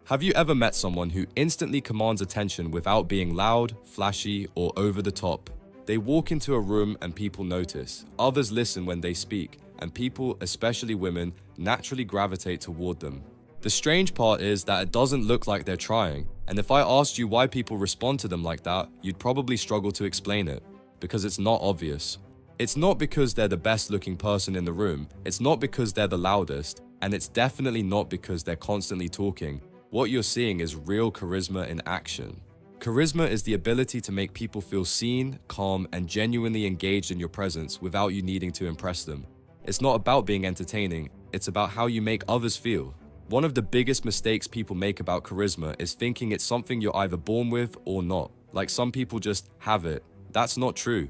Have you ever met someone who instantly commands attention without being loud, flashy, or over the top? They walk into a room and people notice. Others listen when they speak, and people, especially women, naturally gravitate toward them. The strange part is that it doesn't look like they're trying, and if I asked you why people respond to them like that, you'd probably struggle to explain it, because it's not obvious. It's not because they're the best looking person in the room, it's not because they're the loudest, and it's definitely not because they're constantly talking. What you're seeing is real charisma in action. Charisma is the ability to make people feel seen, calm, and genuinely engaged in your presence without you needing to impress them. It's not about being entertaining, it's about how you make others feel. One of the biggest mistakes people make about charisma is thinking it's something you're either born with or not. Like some people just have it. That's not true.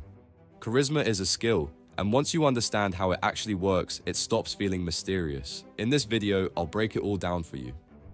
Charisma is a skill, and once you understand how it actually works, it stops feeling mysterious. In this video, I'll break it all down for you.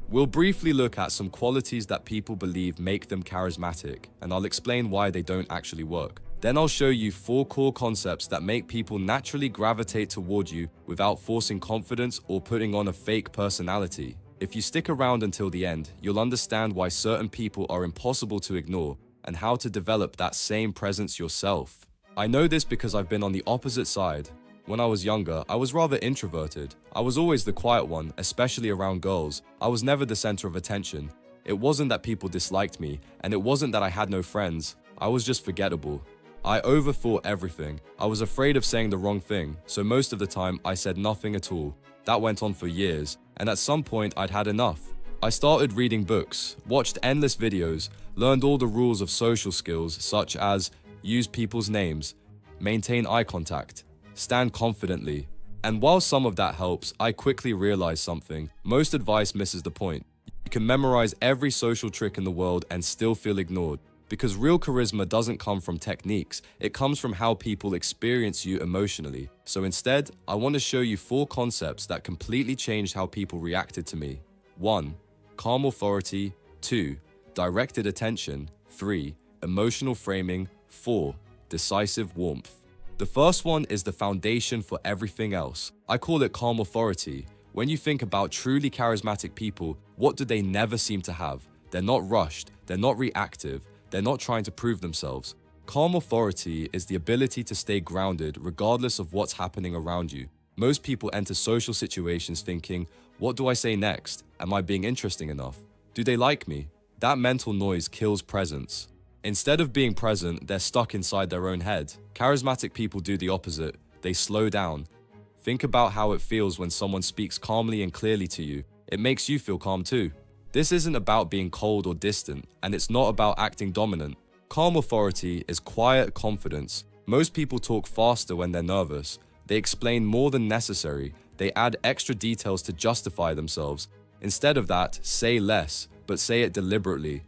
We'll briefly look at some qualities that people believe make them charismatic, and I'll explain why they don't actually work. Then I'll show you 4 core concepts that make people naturally gravitate toward you without forcing confidence or putting on a fake personality. If you stick around until the end, you'll understand why certain people are impossible to ignore and how to develop that same presence yourself. I know this because I've been on the opposite side. When I was younger, I was rather introverted. I was always the quiet one, especially around girls. I was never the center of attention. It wasn't that people disliked me, and it wasn't that I had no friends. I was just forgettable. I overthought everything. I was afraid of saying the wrong thing, so most of the time I said nothing at all. That went on for years, and at some point I'd had enough. I started reading books, watched endless videos, learned all the rules of social skills such as use people's names, maintain eye contact, stand confidently. And while some of that helps, I quickly realized something. Most advice misses the point. You can memorize every social trick in the world and still feel ignored. Because real charisma doesn't come from techniques, it comes from how people experience you emotionally. So instead, I want to show you 4 concepts that completely changed how people reacted to me. 1. Calm authority. 2. Directed attention. 3. Emotional framing. 4. Decisive warmth. The first one is the foundation for everything else. I call it calm authority. When you think about truly charismatic people, what do they never seem to have? They're not rushed, they're not reactive, they're not trying to prove themselves. Calm authority is the ability to stay grounded regardless of what's happening around you. Most people enter social situations thinking, what do I say next? Am I being interesting enough? Do they like me? That mental noise kills presence. Instead of being present, they're stuck inside their own head. Charismatic people do the opposite. They slow down. Think about how it feels when someone speaks calmly and clearly to you. It makes you feel calm too. This isn't about being cold or distant, and it's not about acting dominant. Calm authority is quiet confidence. Most people talk faster when they're nervous. They explain more than necessary. They add extra details to justify themselves. Instead of that, say less, but say it deliberately.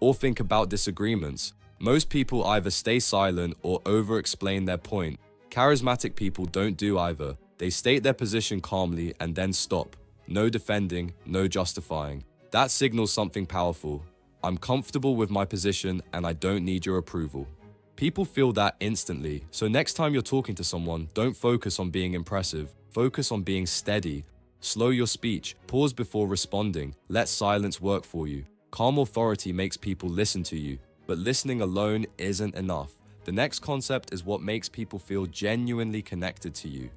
Or think about disagreements. Most people either stay silent or over-explain their point. Charismatic people don't do either. They state their position calmly and then stop. No defending, no justifying. That signals something powerful. I'm comfortable with my position and I don't need your approval. People feel that instantly, so next time you're talking to someone, don't focus on being impressive. Focus on being steady. Slow your speech, pause before responding, let silence work for you. Calm authority makes people listen to you, but listening alone isn't enough. The next concept is what makes people feel genuinely connected to you.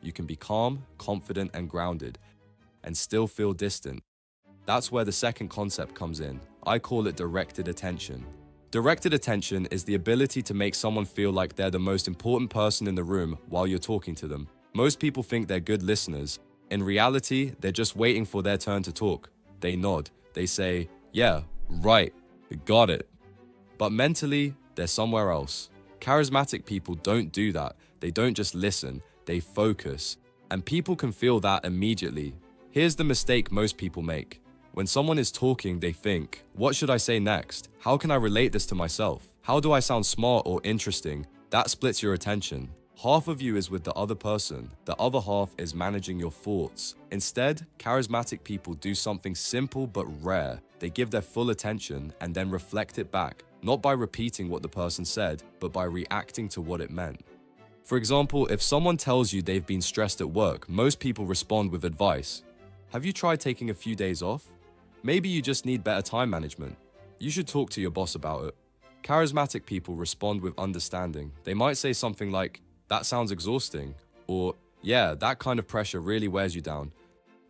You can be calm, confident, and grounded, and still feel distant. That's where the second concept comes in. I call it directed attention. Directed attention is the ability to make someone feel like they're the most important person in the room while you're talking to them. Most people think they're good listeners. In reality, they're just waiting for their turn to talk. They nod. They say, yeah, right, got it. But mentally, they're somewhere else. Charismatic people don't do that. They don't just listen, they focus. And people can feel that immediately. Here's the mistake most people make. When someone is talking, they think, what should I say next? How can I relate this to myself? How do I sound smart or interesting? That splits your attention. Half of you is with the other person. The other half is managing your thoughts. Instead, charismatic people do something simple but rare. They give their full attention and then reflect it back, not by repeating what the person said, but by reacting to what it meant. For example, if someone tells you they've been stressed at work, most people respond with advice. Have you tried taking a few days off? Maybe you just need better time management. You should talk to your boss about it. Charismatic people respond with understanding. They might say something like, "That sounds exhausting," or, "Yeah, that kind of pressure really wears you down."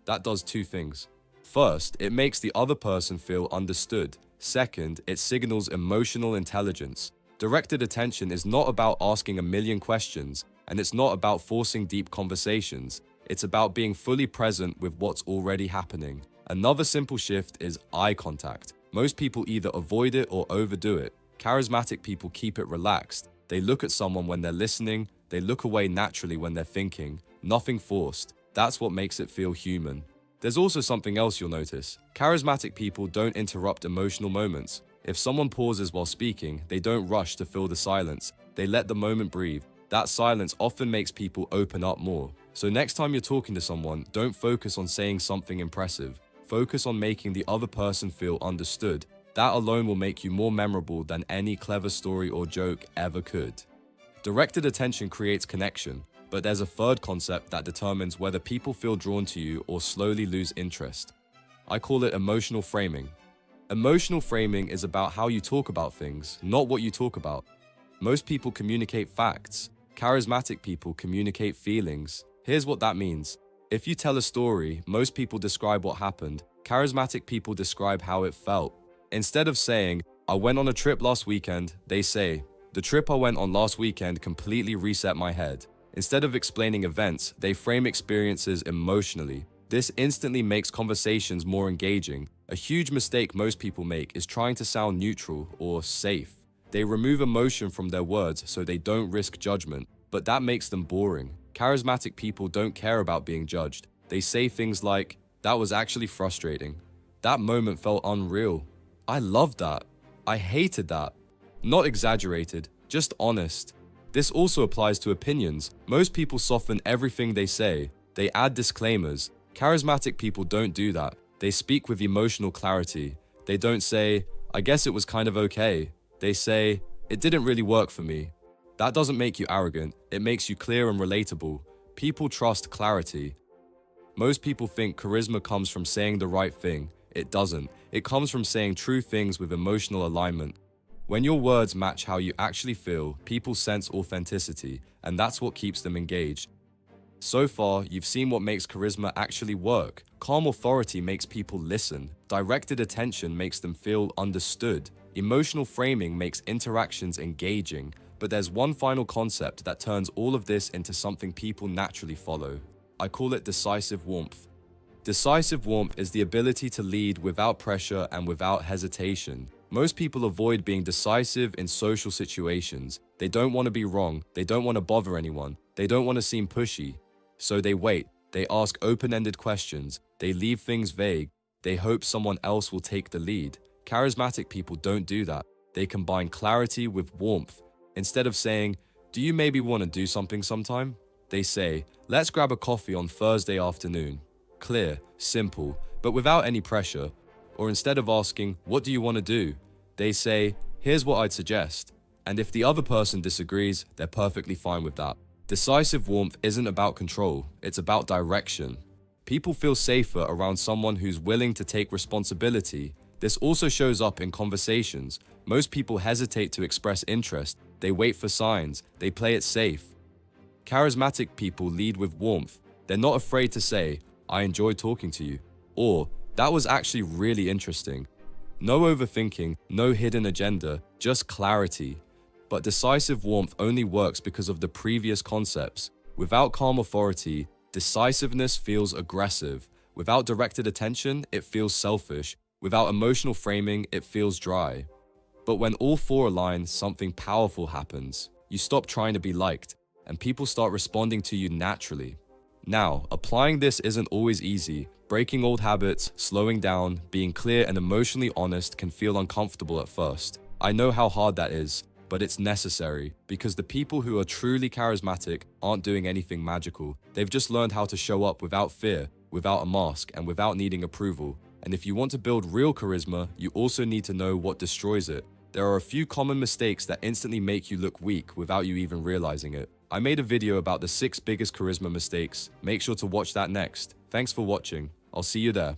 That does two things. First, it makes the other person feel understood. Second, it signals emotional intelligence. Directed attention is not about asking a million questions, and it's not about forcing deep conversations. It's about being fully present with what's already happening. Another simple shift is eye contact. Most people either avoid it or overdo it. Charismatic people keep it relaxed. They look at someone when they're listening, they look away naturally when they're thinking, nothing forced. That's what makes it feel human. There's also something else you'll notice. Charismatic people don't interrupt emotional moments. If someone pauses while speaking, they don't rush to fill the silence. They let the moment breathe. That silence often makes people open up more. So next time you're talking to someone, don't focus on saying something impressive. Focus on making the other person feel understood. That alone will make you more memorable than any clever story or joke ever could. Directed attention creates connection, but there's a third concept that determines whether people feel drawn to you or slowly lose interest. I call it emotional framing. Emotional framing is about how you talk about things, not what you talk about. Most people communicate facts. Charismatic people communicate feelings. Here's what that means. If you tell a story, most people describe what happened. Charismatic people describe how it felt. Instead of saying, "I went on a trip last weekend," they say, "The trip I went on last weekend completely reset my head." Instead of explaining events, they frame experiences emotionally. This instantly makes conversations more engaging. A huge mistake most people make is trying to sound neutral or safe. They remove emotion from their words so they don't risk judgment, but that makes them boring. Charismatic people don't care about being judged. They say things like, "That was actually frustrating. That moment felt unreal. I loved that. I hated that." Not exaggerated, just honest. This also applies to opinions. Most people soften everything they say. They add disclaimers. Charismatic people don't do that. They speak with emotional clarity. They don't say, "I guess it was kind of okay." They say, "It didn't really work for me." That doesn't make you arrogant. It makes you clear and relatable. People trust clarity. Most people think charisma comes from saying the right thing. It doesn't. It comes from saying true things with emotional alignment. When your words match how you actually feel, people sense authenticity, and that's what keeps them engaged. So far, you've seen what makes charisma actually work. Calm authority makes people listen. Directed attention makes them feel understood. Emotional framing makes interactions engaging. But there's one final concept that turns all of this into something people naturally follow. I call it decisive warmth. Decisive warmth is the ability to lead without pressure and without hesitation. Most people avoid being decisive in social situations. They don't want to be wrong. They don't want to bother anyone. They don't want to seem pushy. So they wait. They ask open-ended questions. They leave things vague. They hope someone else will take the lead. Charismatic people don't do that. They combine clarity with warmth. Instead of saying, "Do you maybe want to do something sometime?" they say, "Let's grab a coffee on Thursday afternoon." Clear, simple, but without any pressure. Or instead of asking, "What do you want to do?" they say, "Here's what I'd suggest." And if the other person disagrees, they're perfectly fine with that. Decisive warmth isn't about control, it's about direction. People feel safer around someone who's willing to take responsibility. This also shows up in conversations. Most people hesitate to express interest. They wait for signs. They play it safe. Charismatic people lead with warmth. They're not afraid to say, "I enjoyed talking to you," or "That was actually really interesting." No overthinking, no hidden agenda, just clarity. But decisive warmth only works because of the previous concepts. Without calm authority, decisiveness feels aggressive. Without directed attention, it feels selfish. Without emotional framing, it feels dry. But when all four align, something powerful happens. You stop trying to be liked, and people start responding to you naturally. Now, applying this isn't always easy. Breaking old habits, slowing down, being clear and emotionally honest can feel uncomfortable at first. I know how hard that is, but it's necessary because the people who are truly charismatic aren't doing anything magical. They've just learned how to show up without fear, without a mask, and without needing approval. And if you want to build real charisma, you also need to know what destroys it. There are a few common mistakes that instantly make you look weak without you even realizing it. I made a video about the 6 biggest charisma mistakes. Make sure to watch that next. Thanks for watching. I'll see you there.